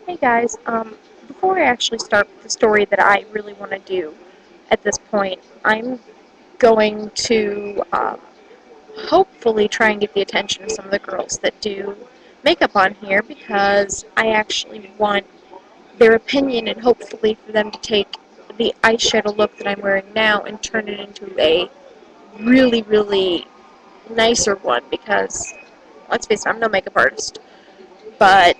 Hey guys, before I actually start the story that I really want to do at this point, I'm going to hopefully try and get the attention of some of the girls that do makeup on here because I actually want their opinion and hopefully for them to take the eyeshadow look that I'm wearing now and turn it into a really, really nicer one because, let's face it, I'm no makeup artist, but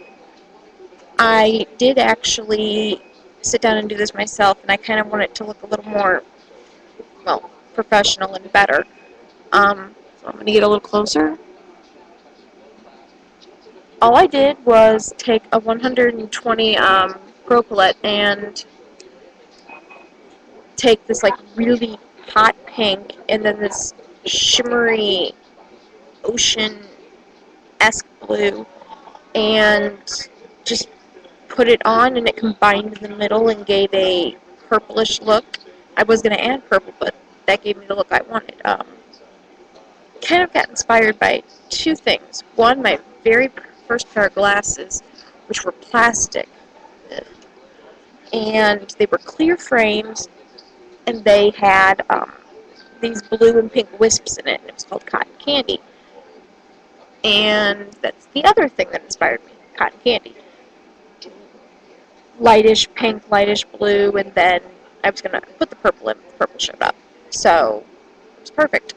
I did actually sit down and do this myself, and I kind of want it to look a little more, well, professional and better. So I'm going to get a little closer. All I did was take a 120 Pro Palette and take this like really hot pink and then this shimmery ocean-esque blue and just put it on, and it combined in the middle and gave a purplish look. I was going to add purple, but that gave me the look I wanted. Kind of got inspired by two things. One, my very first pair of glasses, which were plastic, and they were clear frames, and they had these blue and pink wisps in it, and it was called cotton candy. And that's the other thing that inspired me, cotton candy. Lightish pink, lightish blue, and then I was going to put the purple in, the purple showed up. So, it was perfect.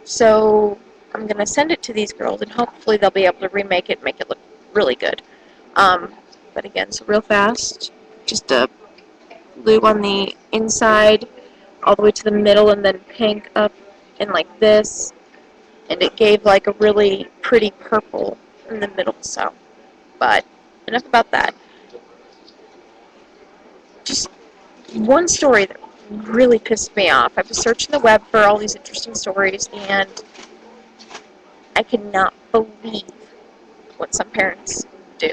So I'm going to send it to these girls, and hopefully they'll be able to remake it and make it look really good. But again, so real fast, just a blue on the inside, all the way to the middle, and then pink up and like this. And it gave like a really pretty purple in the middle, so. But enough about that. Just one story that really pissed me off. I was searching the web for all these interesting stories, and I could not believe what some parents do.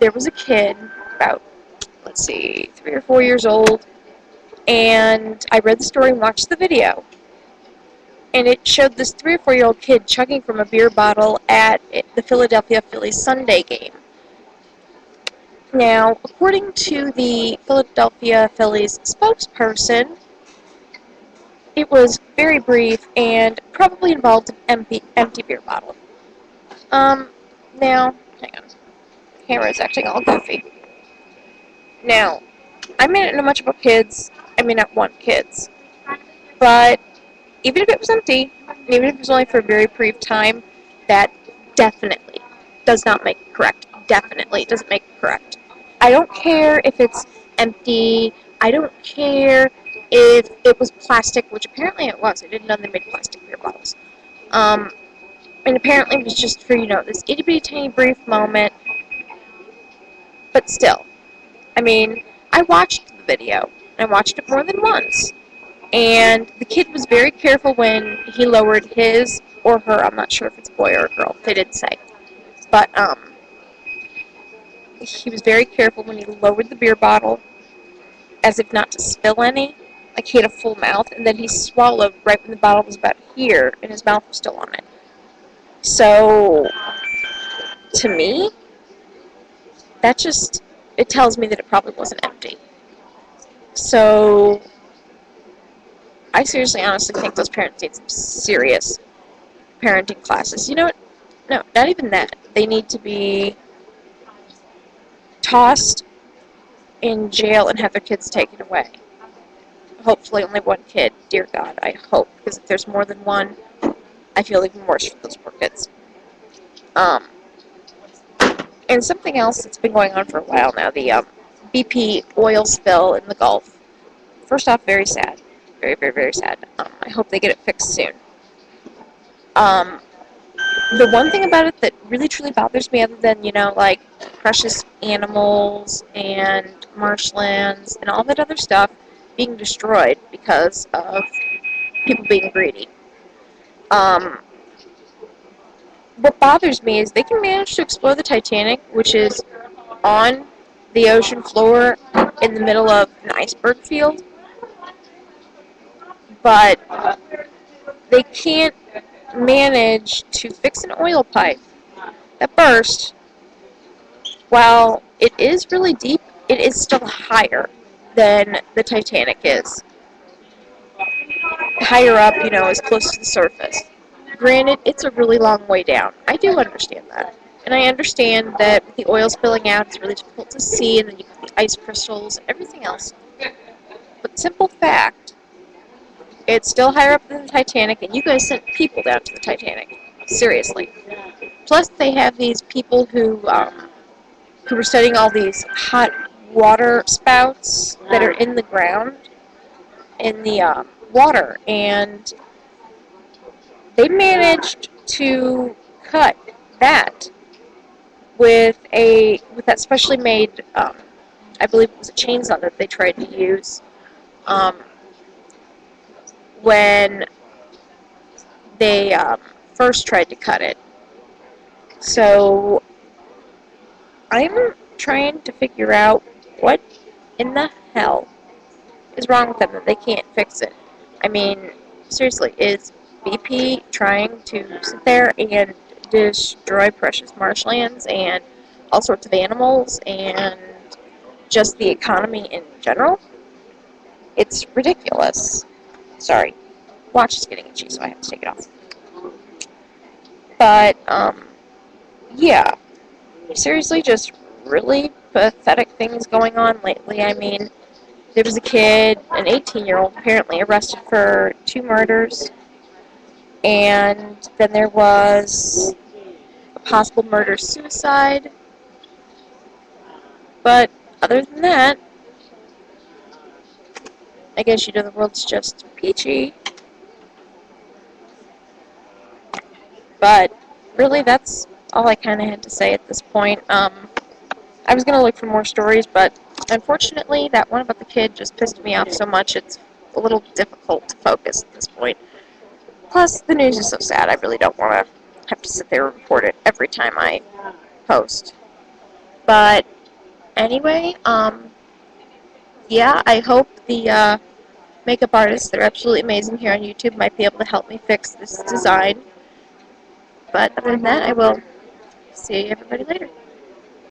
There was a kid, about, let's see, 3 or 4 years old, and I read the story and watched the video. And it showed this 3 or 4-year-old kid chugging from a beer bottle at the Philadelphia Phillies Sunday game. Now, according to the Philadelphia Phillies spokesperson, it was very brief and probably involved an empty beer bottle. Now, hang on. The camera's acting all goofy. Now, I may not know much about kids. I may not want kids. But even if it was empty, and even if it was only for a very brief time, that definitely does not make it correct. Definitely doesn't make it correct. I don't care if it's empty. I don't care if it was plastic, which apparently it was. I didn't know they made plastic beer bottles. And apparently it was just for, this itty-bitty tiny brief moment. But still, I mean, I watched the video. I watched it more than once. And the kid was very careful when he lowered his or her, I'm not sure if it's a boy or a girl, they didn't say. But, he was very careful when he lowered the beer bottle, as if not to spill any. Like he had a full mouth, and then he swallowed right when the bottle was about here, and his mouth was still on it. So, to me, that just, it tells me that it probably wasn't empty. So, I seriously, honestly think those parents need some serious parenting classes. You know what? No, not even that. They need to be tossed in jail and have their kids taken away. Hopefully only one kid. Dear God, I hope. Because if there's more than one, I feel even worse for those poor kids. And something else that's been going on for a while now, the BP oil spill in the Gulf. First off, very sad. Very, very, very sad. I hope they get it fixed soon. The one thing about it that really truly bothers me, other than, like precious animals and marshlands and all that other stuff being destroyed because of people being greedy. What bothers me is they can manage to explore the Titanic, which is on the ocean floor in the middle of an iceberg field, but they can't manage to fix an oil pipe that burst While it is really deep, it is still higher than the Titanic is. Higher up, as close to the surface. Granted, it's a really long way down. I do understand that. And I understand that with the oil spilling out, it's really difficult to see, and then you have the ice crystals and everything else. But simple fact, it's still higher up than the Titanic, and you guys sent people down to the Titanic. Seriously. Plus, they have these people who were studying all these hot water spouts that are in the ground, in the water, and they managed to cut that with that specially made, I believe it was a chainsaw that they tried to use when they first tried to cut it. So I'm trying to figure out what in the hell is wrong with them that they can't fix it. I mean, seriously, is BP trying to sit there and destroy precious marshlands and all sorts of animals and just the economy in general? It's ridiculous. Sorry. Watch is getting itchy, so I have to take it off. But, yeah. Seriously, just really pathetic things going on lately. I mean, there was a kid, an 18-year-old, apparently arrested for 2 murders. And then there was a possible murder-suicide. But other than that, I guess the world's just peachy. But really, that's all I kind of had to say at this point. I was going to look for more stories, but unfortunately, that one about the kid just pissed me off so much, it's a little difficult to focus at this point. Plus, the news is so sad, I really don't want to have to sit there and report it every time I post. But anyway, yeah, I hope the makeup artists that are absolutely amazing here on YouTube might be able to help me fix this design. But other than that, I will see everybody later.